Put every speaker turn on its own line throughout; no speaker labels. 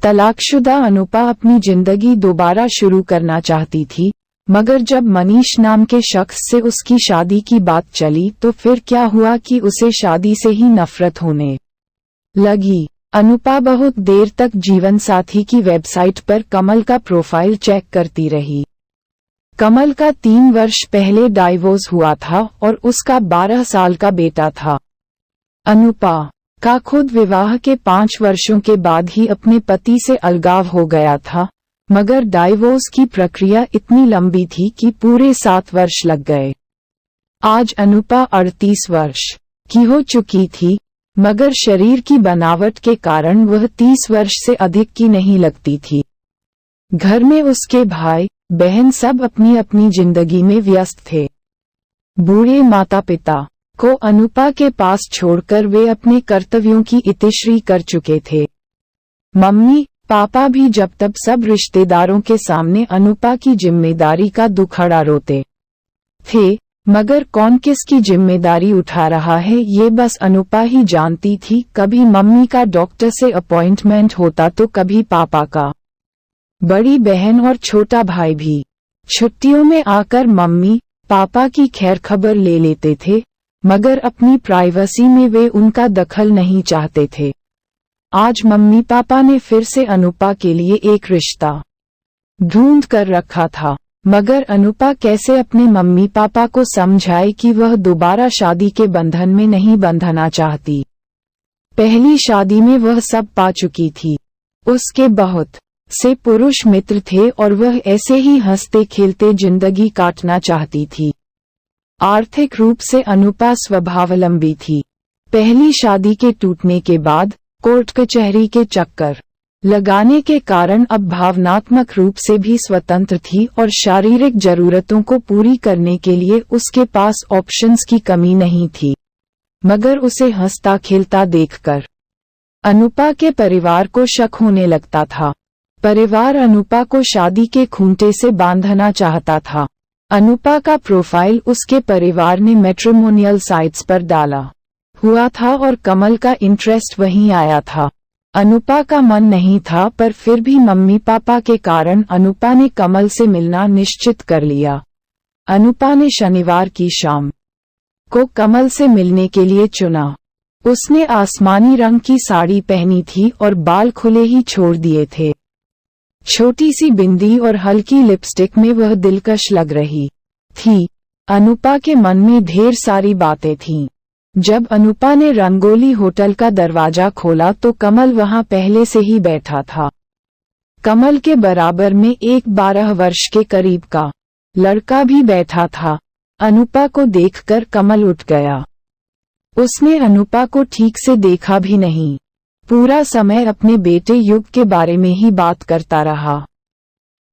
तलाकशुदा अनुपा अपनी जिंदगी दोबारा शुरू करना चाहती थी, मगर जब मनीष नाम के शख्स से उसकी शादी की बात चली तो फिर क्या हुआ कि उसे शादी से ही नफरत होने लगी। अनुपा बहुत देर तक जीवन साथी की वेबसाइट पर कमल का प्रोफाइल चेक करती रही। कमल का 3 वर्ष पहले डाइवोर्स हुआ था और उसका 12 साल का बेटा था। अनुपा का खुद विवाह के 5 वर्षों के बाद ही अपने पति से अलगाव हो गया था, मगर डाइवोर्स की प्रक्रिया इतनी लंबी थी कि पूरे 7 वर्ष लग गए। आज अनुपा 38 वर्ष की हो चुकी थी, मगर शरीर की बनावट के कारण वह 30 वर्ष से अधिक की नहीं लगती थी। घर में उसके भाई बहन सब अपनी अपनी जिंदगी में व्यस्त थे। बूढ़े माता पिता को अनुपा के पास छोड़कर वे अपने कर्तव्यों की इतिश्री कर चुके थे। मम्मी पापा भी जब तब सब रिश्तेदारों के सामने अनुपा की जिम्मेदारी का दुखड़ा रोते थे, मगर कौन किसकी जिम्मेदारी उठा रहा है ये बस अनुपा ही जानती थी। कभी मम्मी का डॉक्टर से अपॉइंटमेंट होता तो कभी पापा का। बड़ी बहन और छोटा भाई भी छुट्टियों में आकर मम्मी पापा की खैर खबर ले लेते थे, मगर अपनी प्राइवेसी में वे उनका दखल नहीं चाहते थे। आज मम्मी पापा ने फिर से अनुपा के लिए एक रिश्ता ढूंढ कर रखा था, मगर अनुपा कैसे अपने मम्मी पापा को समझाए कि वह दोबारा शादी के बंधन में नहीं बंधना चाहती। पहली शादी में वह सब पा चुकी थी। उसके बहुत से पुरुष मित्र थे और वह ऐसे ही हंसते खेलते जिंदगी काटना चाहती थी। आर्थिक रूप से अनुपा स्वावलंबी थी। पहली शादी के टूटने के बाद कोर्ट कचहरी के चक्कर लगाने के कारण अब भावनात्मक रूप से भी स्वतंत्र थी और शारीरिक जरूरतों को पूरी करने के लिए उसके पास ऑप्शंस की कमी नहीं थी। मगर उसे हंसता खेलता देखकर अनुपा के परिवार को शक होने लगता था। परिवार अनुपा को शादी के खूंटे से बांधना चाहता था। अनुपा का प्रोफाइल उसके परिवार ने मैट्रिमोनियल साइट्स पर डाला हुआ था और कमल का इंटरेस्ट वहीं आया था। अनुपा का मन नहीं था, पर फिर भी मम्मी पापा के कारण अनुपा ने कमल से मिलना निश्चित कर लिया। अनुपा ने शनिवार की शाम को कमल से मिलने के लिए चुना। उसने आसमानी रंग की साड़ी पहनी थी और बाल खुले ही छोड़ दिए थे। छोटी सी बिंदी और हल्की लिपस्टिक में वह दिलकश लग रही थी। अनुपा के मन में ढेर सारी बातें थीं। जब अनुपा ने रंगोली होटल का दरवाजा खोला तो कमल वहां पहले से ही बैठा था। कमल के बराबर में एक 12 वर्ष के करीब का लड़का भी बैठा था। अनुपा को देखकर कमल उठ गया। उसने अनुपा को ठीक से देखा भी नहीं। पूरा समय अपने बेटे युग के बारे में ही बात करता रहा।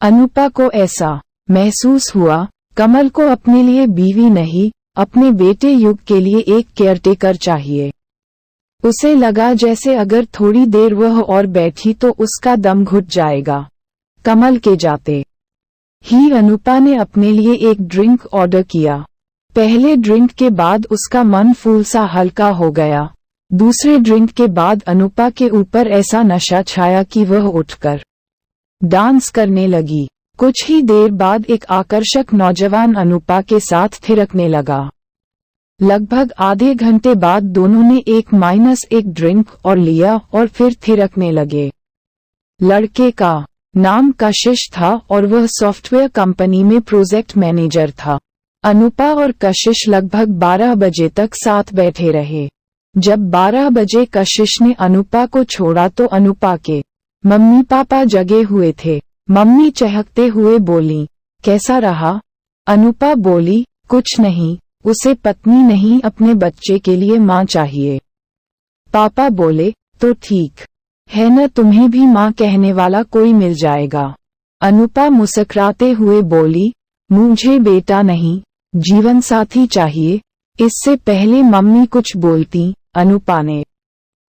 अनुपा को ऐसा महसूस हुआ कमल को अपने लिए बीवी नहीं, अपने बेटे युग के लिए एक केयरटेकर चाहिए। उसे लगा जैसे अगर थोड़ी देर वह और बैठी तो उसका दम घुट जाएगा। कमल के जाते ही अनुपा ने अपने लिए एक ड्रिंक ऑर्डर किया। पहले ड्रिंक के बाद उसका मन फूल सा हल्का हो गया। दूसरे ड्रिंक के बाद अनुपा के ऊपर ऐसा नशा छाया कि वह उठकर डांस करने लगी। कुछ ही देर बाद एक आकर्षक नौजवान अनुपा के साथ थिरकने लगा। लगभग आधे घंटे बाद दोनों ने एक ड्रिंक और लिया और फिर थिरकने लगे। लड़के का नाम कशिश था और वह सॉफ्टवेयर कंपनी में प्रोजेक्ट मैनेजर था। अनुपा और कशिश लगभग 12 बजे तक साथ बैठे रहे। जब 12 बजे कशिश ने अनुपा को छोड़ा तो अनुपा के मम्मी पापा जगे हुए थे। मम्मी चहकते हुए बोली, कैसा रहा? अनुपा बोली, कुछ नहीं, उसे पत्नी नहीं अपने बच्चे के लिए माँ चाहिए। पापा बोले, तो ठीक है न, तुम्हें भी माँ कहने वाला कोई मिल जाएगा। अनुपा मुस्कुराते हुए बोली, मुझे बेटा नहीं, जीवन साथी चाहिए। इससे पहले मम्मी कुछ बोलती, अनुपा ने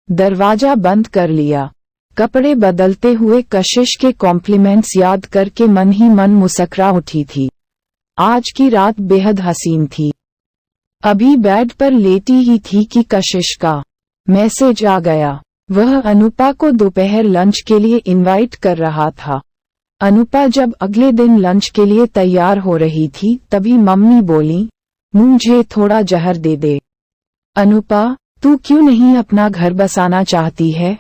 दरवाजा बंद कर लिया। कपड़े बदलते हुए कशिश के कॉम्प्लीमेंट्स याद करके मन ही मन मुस्कुरा उठी थी। आज की रात बेहद हसीन थी। अभी बेड पर लेटी ही थी कि कशिश का मैसेज आ गया। वह अनुपा को दोपहर लंच के लिए इनवाइट कर रहा था। अनुपा जब अगले दिन लंच के लिए तैयार हो रही थी तभी मम्मी बोली, मुझे थोड़ा जहर दे दे। अनुपा, तू क्यों नहीं अपना घर बसाना चाहती है?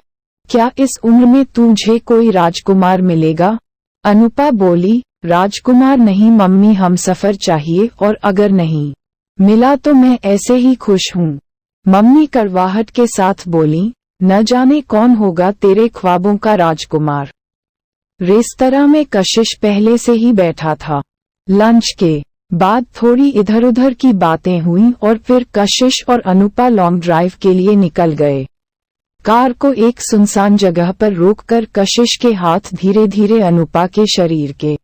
क्या इस उम्र में तुझे कोई राजकुमार मिलेगा? अनुपा बोली, राजकुमार नहीं मम्मी, हम सफर चाहिए, और अगर नहीं मिला तो मैं ऐसे ही खुश हूँ। मम्मी कड़वाहट के साथ बोली, न जाने कौन होगा तेरे ख्वाबों का राजकुमार। रेस्तरां में कशिश पहले से ही बैठा था। लंच के बाद थोड़ी इधर उधर की बातें हुई और फिर कशिश और अनुपा लॉन्ग ड्राइव के लिए निकल गए। कार को एक सुनसान जगह पर रोककर कशिश के हाथ धीरे धीरे अनुपा के शरीर के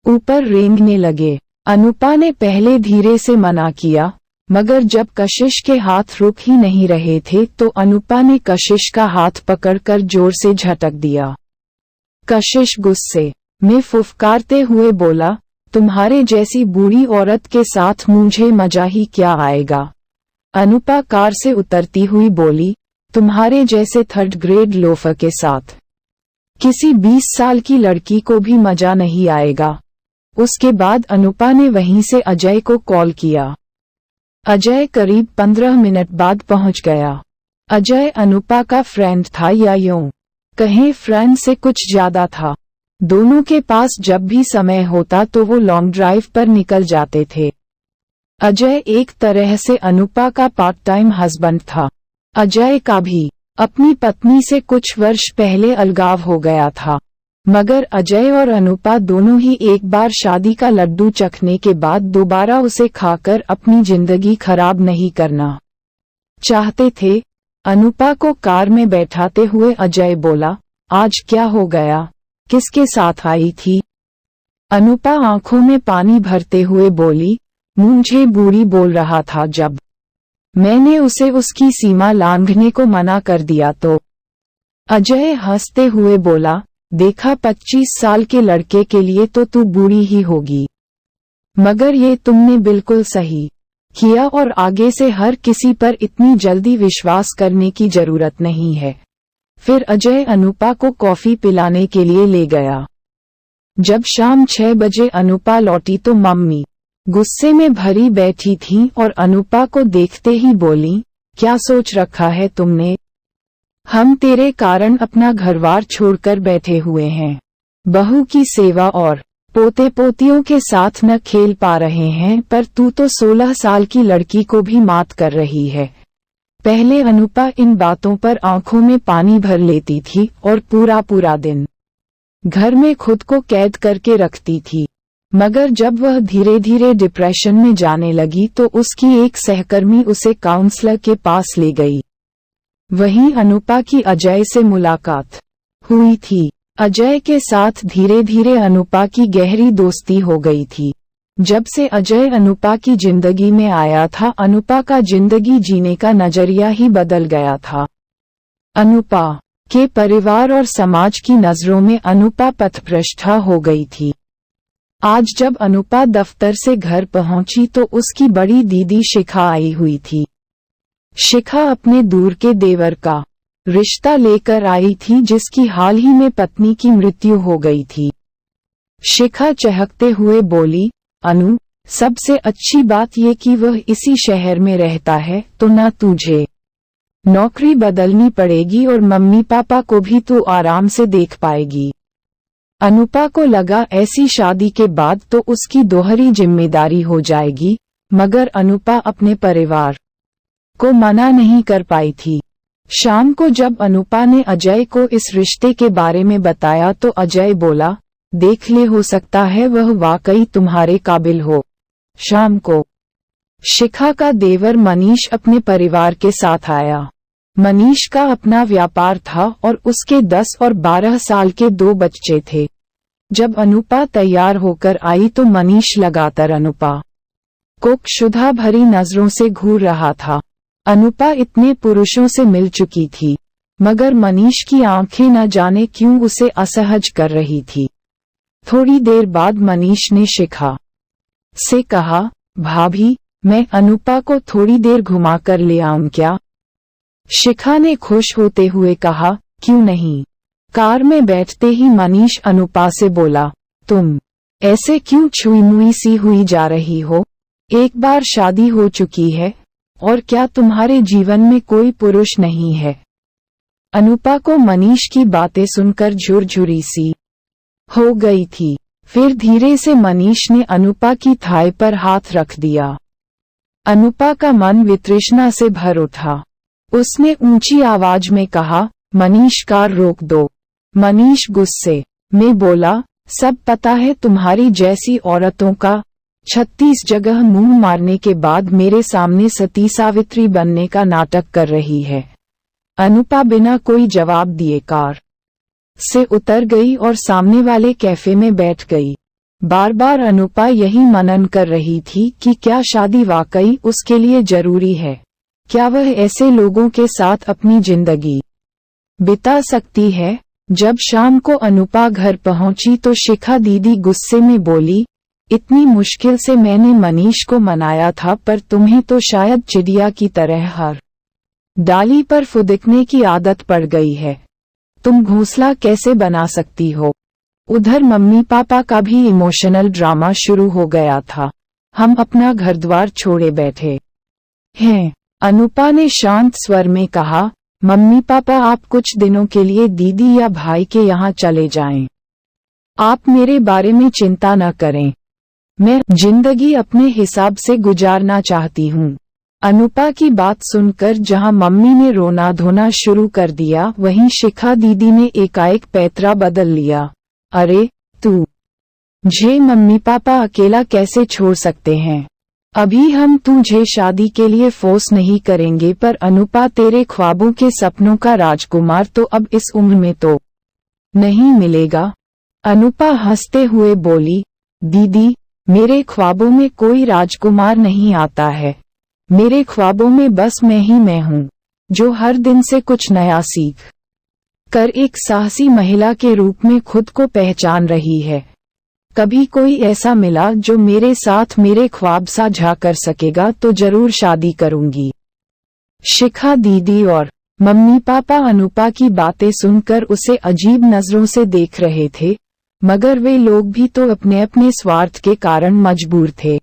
ऊपर रेंगने लगे। अनुपा ने पहले धीरे से मना किया, मगर जब कशिश के हाथ रुक ही नहीं रहे थे तो अनुपा ने कशिश का हाथ पकड़कर जोर से झटक दिया। कशिश गुस्से में फुफकारते हुए बोला, तुम्हारे जैसी बूढ़ी औरत के साथ मुझे मजा ही क्या आएगा। अनुपा कार से उतरती हुई बोली, तुम्हारे जैसे थर्ड ग्रेड लोफर के साथ किसी 20 साल की लड़की को भी मजा नहीं आएगा। उसके बाद अनुपा ने वहीं से अजय को कॉल किया। अजय करीब 15 मिनट बाद पहुंच गया। अजय अनुपा का फ्रेंड था, या यूं कहें फ्रेंड से कुछ ज्यादा था। दोनों के पास जब भी समय होता तो वो लॉन्ग ड्राइव पर निकल जाते थे। अजय एक तरह से अनुपा का पार्ट टाइम हस्बैंड था। अजय का भी अपनी पत्नी से कुछ वर्ष पहले अलगाव हो गया था, मगर अजय और अनुपा दोनों ही एक बार शादी का लड्डू चखने के बाद दोबारा उसे खाकर अपनी जिंदगी खराब नहीं करना चाहते थे। अनुपा को कार में बैठाते हुए अजय बोला, आज क्या हो गया, किसके साथ आई थी? अनुपा आंखों में पानी भरते हुए बोली, मुझे बूढ़ी बोल रहा था। जब मैंने उसे उसकी सीमा लांघने को मना कर दिया तो। अजय हंसते हुए बोला, देखा 25 साल के लड़के के लिए तो तू बूढ़ी ही होगी, मगर ये तुमने बिल्कुल सही किया और आगे से हर किसी पर इतनी जल्दी विश्वास करने की जरूरत नहीं है। फिर अजय अनुपा को कॉफी पिलाने के लिए ले गया। जब शाम 6 बजे अनुपा लौटी तो मम्मी गुस्से में भरी बैठी थीं और अनुपा को देखते ही बोली, क्या सोच रखा है तुमने? हम तेरे कारण अपना घरबार छोड़कर बैठे हुए हैं। बहू की सेवा और पोते पोतियों के साथ न खेल पा रहे हैं, पर तू तो 16 साल की लड़की को भी मात कर रही है। पहले अनुपा इन बातों पर आंखों में पानी भर लेती थी और पूरा दिन घर में खुद को कैद करके रखती थी, मगर जब वह धीरे धीरे डिप्रेशन में जाने लगी तो उसकी एक सहकर्मी उसे काउंसलर के पास ले गई। वहीं अनुपा की अजय से मुलाकात हुई थी। अजय के साथ धीरे धीरे अनुपा की गहरी दोस्ती हो गई थी। जब से अजय अनुपा की जिंदगी में आया था, अनुपा का जिंदगी जीने का नजरिया ही बदल गया था। अनुपा के परिवार और समाज की नजरों में अनुपा पथभ्रष्ट हो गई थी। आज जब अनुपा दफ्तर से घर पहुंची तो उसकी बड़ी दीदी शिखा आई हुई थी। शिखा अपने दूर के देवर का रिश्ता लेकर आई थी, जिसकी हाल ही में पत्नी की मृत्यु हो गई थी। शिखा चहकते हुए बोली, अनु, सबसे अच्छी बात ये कि वह इसी शहर में रहता है, तो न तुझे नौकरी बदलनी पड़ेगी और मम्मी पापा को भी तू आराम से देख पाएगी। अनुपा को लगा ऐसी शादी के बाद तो उसकी दोहरी जिम्मेदारी हो जाएगी, मगर अनुपा अपने परिवार को मना नहीं कर पाई थी। शाम को जब अनुपा ने अजय को इस रिश्ते के बारे में बताया तो अजय बोला, देख ले, हो सकता है वह वाकई तुम्हारे काबिल हो। शाम को शिखा का देवर मनीष अपने परिवार के साथ आया। मनीष का अपना व्यापार था और उसके 10 और 12 साल के 2 बच्चे थे। जब अनुपा तैयार होकर आई तो मनीष लगातार अनुपा को क्षुधा भरी नजरों से घूर रहा था। अनुपा इतने पुरुषों से मिल चुकी थी, मगर मनीष की आंखें न जाने क्यों उसे असहज कर रही थी। थोड़ी देर बाद मनीष ने शिखा से कहा, भाभी, मैं अनुपा को थोड़ी देर घुमा कर ले आऊं क्या? शिखा ने खुश होते हुए कहा, क्यों नहीं। कार में बैठते ही मनीष अनुपा से बोला, तुम ऐसे क्यों छुई मुई सी हुई जा रही हो? एक बार शादी हो चुकी है, और क्या तुम्हारे जीवन में कोई पुरुष नहीं है? अनुपा को मनीष की बातें सुनकर झुरझुरी सी हो गई थी। फिर धीरे से मनीष ने अनुपा की थाई पर हाथ रख दिया। अनुपा का मन वितृष्णा से भर उठा। उसने ऊंची आवाज में कहा, मनीष, कार रोक दो। मनीष गुस्से में बोला, सब पता है तुम्हारी जैसी औरतों का। 36 जगह मुंह मारने के बाद मेरे सामने सती सावित्री बनने का नाटक कर रही है। अनुपा बिना कोई जवाब दिए कार से उतर गई और सामने वाले कैफे में बैठ गई। बार बार अनुपा यही मनन कर रही थी कि क्या शादी वाकई उसके लिए जरूरी है? क्या वह ऐसे लोगों के साथ अपनी जिंदगी बिता सकती है? जब शाम को अनुपा घर पहुंची तो शिखा दीदी गुस्से में बोली, इतनी मुश्किल से मैंने मनीष को मनाया था, पर तुम्हें तो शायद चिड़िया की तरह हर डाली पर फुदकने की आदत पड़ गई है। तुम घोंसला कैसे बना सकती हो? उधर मम्मी पापा का भी इमोशनल ड्रामा शुरू हो गया था। हम अपना घर द्वार छोड़े बैठे हैं। अनुपा ने शांत स्वर में कहा, मम्मी पापा, आप कुछ दिनों के लिए दीदी या भाई के यहाँ चले जाएं। आप मेरे बारे में चिंता न करें। मैं जिंदगी अपने हिसाब से गुजारना चाहती हूँ। अनुपा की बात सुनकर जहां मम्मी ने रोना धोना शुरू कर दिया, वहीं शिखा दीदी ने एकाएक पैतरा बदल लिया। अरे तुझे मम्मी पापा अकेला कैसे छोड़ सकते हैं? अभी हम तुझे शादी के लिए फोर्स नहीं करेंगे, पर अनुपा, तेरे ख्वाबों के सपनों का राजकुमार तो अब इस उम्र में तो नहीं मिलेगा। अनुपा हंसते हुए बोली, दीदी, मेरे ख्वाबों में कोई राजकुमार नहीं आता है। मेरे ख्वाबों में बस मैं ही मैं हूँ, जो हर दिन से कुछ नया सीख कर एक साहसी महिला के रूप में खुद को पहचान रही है। कभी कोई ऐसा मिला जो मेरे साथ मेरे ख्वाब साझा कर सकेगा तो जरूर शादी करूंगी। शिखा दीदी और मम्मी पापा अनुपा की बातें सुनकर उसे अजीब नजरों से देख रहे थे, मगर वे लोग भी तो अपने अपने स्वार्थ के कारण मजबूर थे।